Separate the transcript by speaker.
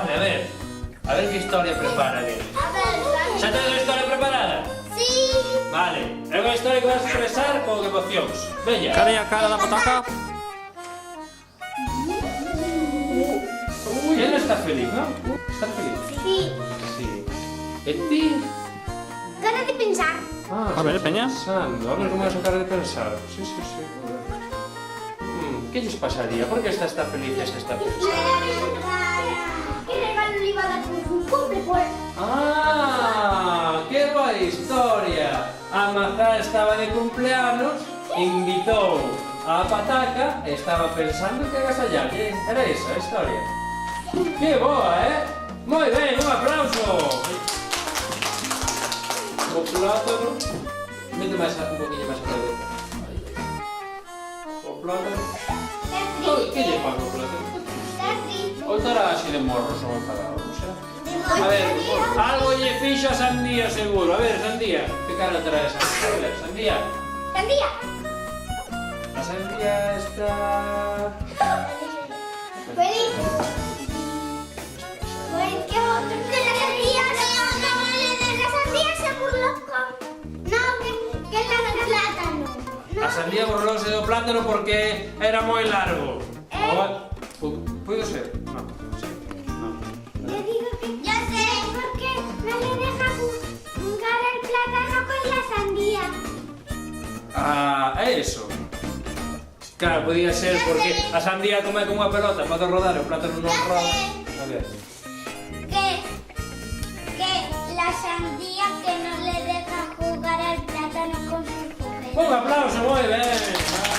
Speaker 1: Vale, a ver qué historia prepara él. ¿Ya tens a historia preparada?
Speaker 2: Sí.
Speaker 1: Vale, é unha historia que vas a expresar con emocións. Veña.
Speaker 3: Cara a cara da pataca.
Speaker 1: Uy, él está feliz, ¿no? Está feliz.
Speaker 2: Sí.
Speaker 1: Sí. ¿E ti?
Speaker 2: Cara de pensar.
Speaker 3: A ver, Peña.
Speaker 1: Pensando. A ver como é a cara de pensar. Sí. ¿Qué lles pasaría? ¿Por qué esta está feliz y esta está feliz?
Speaker 2: ¿Qué regalo le iba a dar por su cumple? Pues.
Speaker 1: ¡Ah! ¡Qué buena historia! A Mazá estaba de cumpleaños, invitó a Pataca e estaba pensando que agasallalle. Era esa a historia. ¡Qué boa, Moi ben, un aplauso! O plátano... Mete máis un poquinho máis a cabeza. O plátano... Que lle paga o plátano? O estará así de morro, son enfadado, non será? A ver, algo lle fixo a Sandía seguro. A ver, Sandía, que cara traes? A ver, Sandía.
Speaker 2: Sandía.
Speaker 1: A Sandía está...
Speaker 2: Feliz. Pues que otro que la sandía la sandía se burló con... No, que la del plátano. No.
Speaker 1: A Sandía burlóse do plátano porque era moi largo. Puido ser? No. Sí. No.
Speaker 2: Le digo que ya sé, porque no le deja jugar el plátano con la sandía.
Speaker 1: Ah, é eso. Claro, podía ser porque a Sandía come con unha pelota, pode rodar, o plátano non roda. A ver.
Speaker 2: Que la sandía que no le deja jugar al plátano con sus juguetes.
Speaker 1: Un aplauso, moi ben.